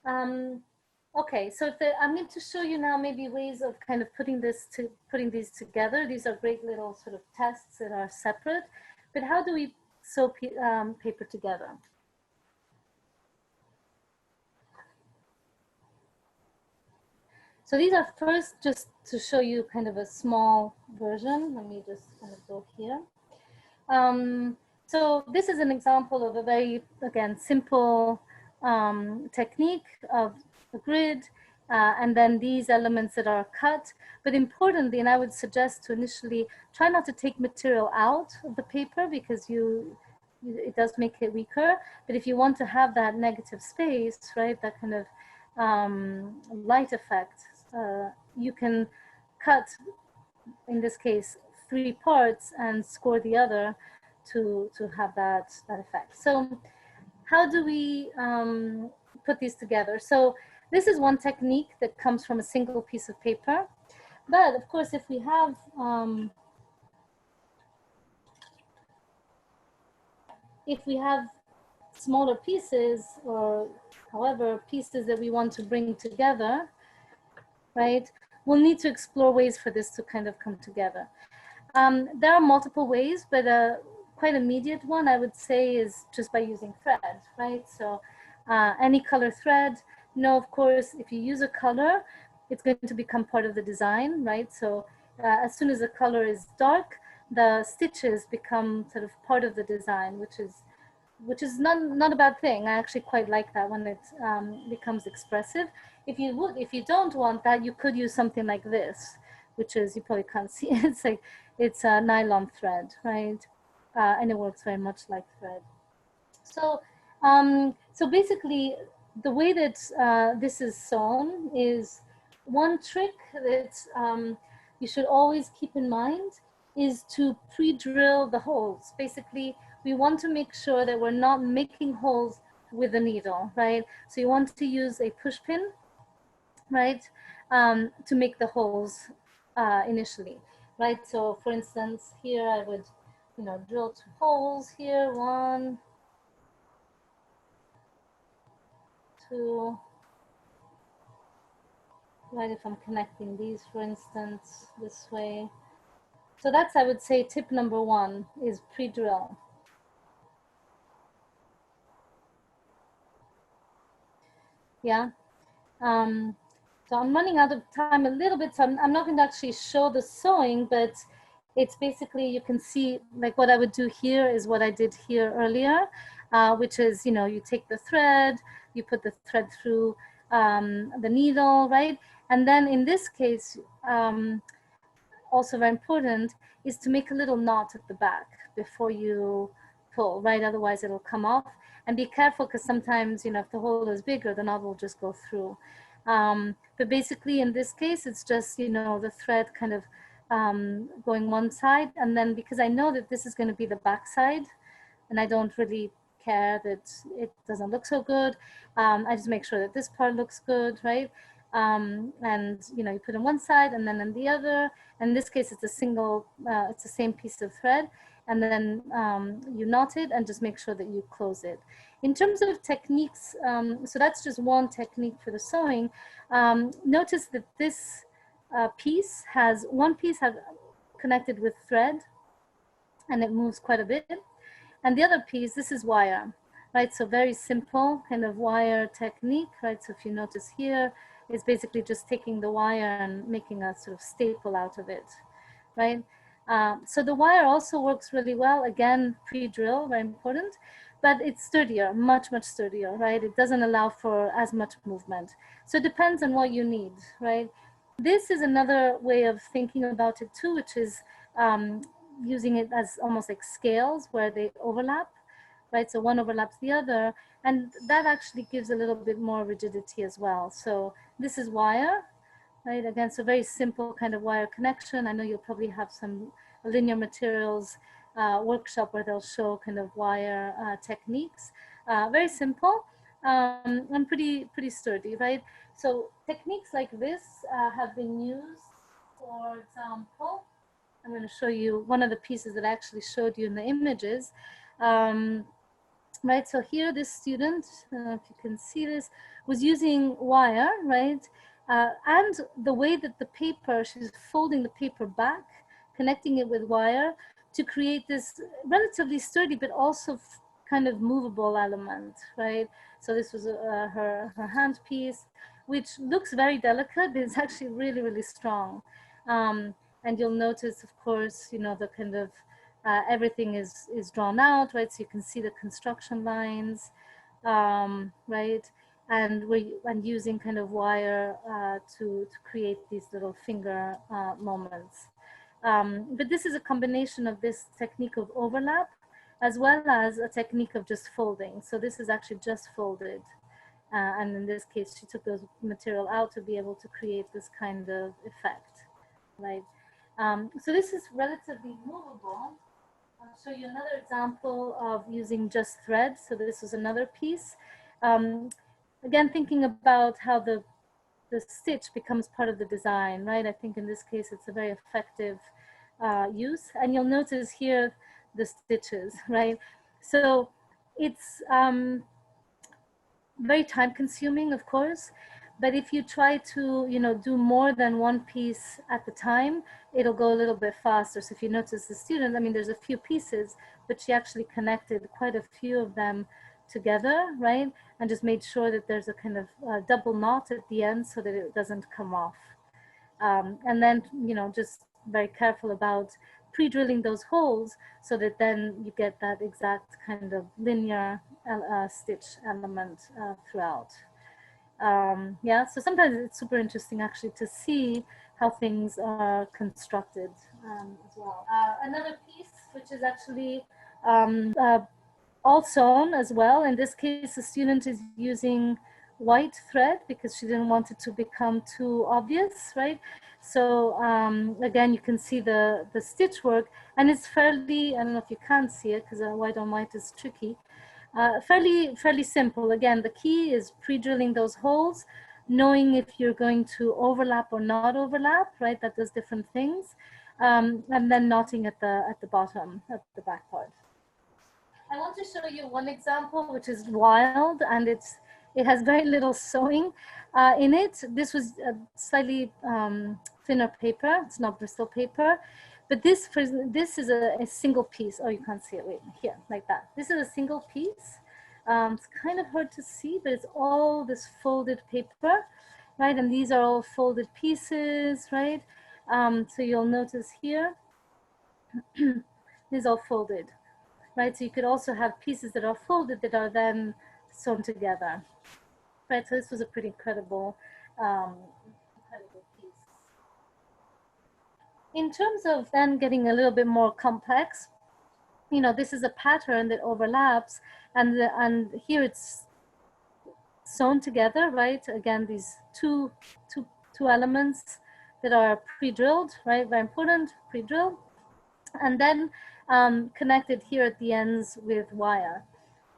Okay, so I'm going to show you now maybe ways of kind of putting these together. These are great little sort of tests that are separate, but how do we sew paper together? So these are first just to show you kind of a small version. Let me just kind of go here. So this is an example of a very, again, simple technique of a grid, and then these elements that are cut. But importantly, and I would suggest to initially try not to take material out of the paper because it does make it weaker. But if you want to have that negative space, right, that kind of light effect, you can cut, in this case, 3 parts and score the other to have that effect. So how do we put these together? So this is one technique that comes from a single piece of paper. But of course, if we have smaller pieces, or however pieces that we want to bring together, right, we'll need to explore ways for this to kind of come together. There are multiple ways, but quite immediate one I would say is just by using thread, right? So any color thread. No, of course, if you use a color, it's going to become part of the design, right? So as soon as the color is dark, the stitches become sort of part of the design, which is not a bad thing. I actually quite like that when it becomes expressive. If you don't want that, you could use something like this, which is, you probably can't see, it's a nylon thread, right? And it works very much like thread. So, so basically, the way that this is sewn is, one trick that you should always keep in mind is to pre-drill the holes. Basically, we want to make sure that we're not making holes with the needle, right? So you want to use a push pin, right, to make the holes initially, right? So for instance, here I would, drill 2 holes here, 1, 2, right, if I'm connecting these, for instance, this way. So that's, I would say, tip number 1 is pre-drill. Yeah. So I'm running out of time a little bit, so I'm not going to actually show the sewing, but it's basically, you can see, like, what I would do here is what I did here earlier, which is, you take the thread, you put the thread through the needle, right? And then in this case, also very important, is to make a little knot at the back before you pull, right? Otherwise it'll come off. And be careful, because sometimes, if the hole is bigger, the knot will just go through. But basically in this case, it's just, the thread kind of going one side. And then, because I know that this is going to be the back side, and I don't really care that it doesn't look so good, I just make sure that this part looks good, right? And you put on one side and then on the other. In this case, it's a single, it's the same piece of thread, and then you knot it and just make sure that you close it. In terms of techniques, so that's just one technique for the sewing. Notice that this one piece has connected with thread, and it moves quite a bit. And the other piece, this is wire, right? So very simple kind of wire technique, right? So if you notice here, it's basically just taking the wire and making a sort of staple out of it, right? So the wire also works really well. Again, pre-drill, very important, but it's sturdier, much, much sturdier, right? It doesn't allow for as much movement. So it depends on what you need, right? This is another way of thinking about it too, which is using it as almost like scales where they overlap, right? So one overlaps the other, and that actually gives a little bit more rigidity as well. So this is wire, right? Again, so very simple kind of wire connection. I know you'll probably have some linear materials workshop where they'll show kind of wire techniques. Very simple and pretty sturdy, right? So techniques like this have been used, for example, I'm going to show you one of the pieces that I actually showed you in the images. right? So here, this student, if you can see this, was using wire, right? And the way that the paper, she's folding the paper back, connecting it with wire to create this relatively sturdy, but also kind of movable element, right? So this was her handpiece, which looks very delicate, but it's actually really, really strong. And you'll notice, of course, you know, the kind of everything is drawn out, right? So you can see the construction lines, right? And and using kind of wire to create these little finger moments. But this is a combination of this technique of overlap as well as a technique of just folding. So this is actually just folded. And in this case, she took those material out to be able to create this kind of effect, right? So this is relatively movable. I'll show you another example of using just thread. So this is another piece. Again, thinking about how the stitch becomes part of the design, right? I think in this case, it's a very effective use. And you'll notice here the stitches, right? So it's very time consuming, of course, but if you try to, you know, do more than one piece at the time, it'll go a little bit faster. So if you notice the student, I mean, there's a few pieces, but she actually connected quite a few of them together, right? And just made sure that there's a kind of double knot at the end so that it doesn't come off. And then, you know, just very careful about pre-drilling those holes so that then you get that exact kind of linear stitch element throughout. Yeah, so sometimes it's super interesting actually to see how things are constructed as well. Another piece, which is actually all sewn as well. In this case, the student is using white thread because she didn't want it to become too obvious, right? So again, you can see the stitch work, and it's fairly, I don't know if you can see it because white on white is tricky, fairly simple. Again, the key is pre-drilling those holes, knowing if you're going to overlap or not overlap, right? That does different things. And then knotting at the bottom, at the back part. I want to show you one example, which is wild, and it has very little sewing in it. This was a slightly thinner paper. It's not Bristol paper, but this is a single piece. Oh, you can't see it. Wait, here, like that. This is a single piece. It's kind of hard to see, but it's all this folded paper, right? And these are all folded pieces, right? So you'll notice here, this is all folded. Right, so you could also have pieces that are folded that are then sewn together. Right, so this was a pretty incredible piece. In terms of then getting a little bit more complex, you know, this is a pattern that overlaps, and here it's sewn together, right? Again, these two elements that are pre-drilled, right? Very important, pre-drilled, and then connected here at the ends with wire.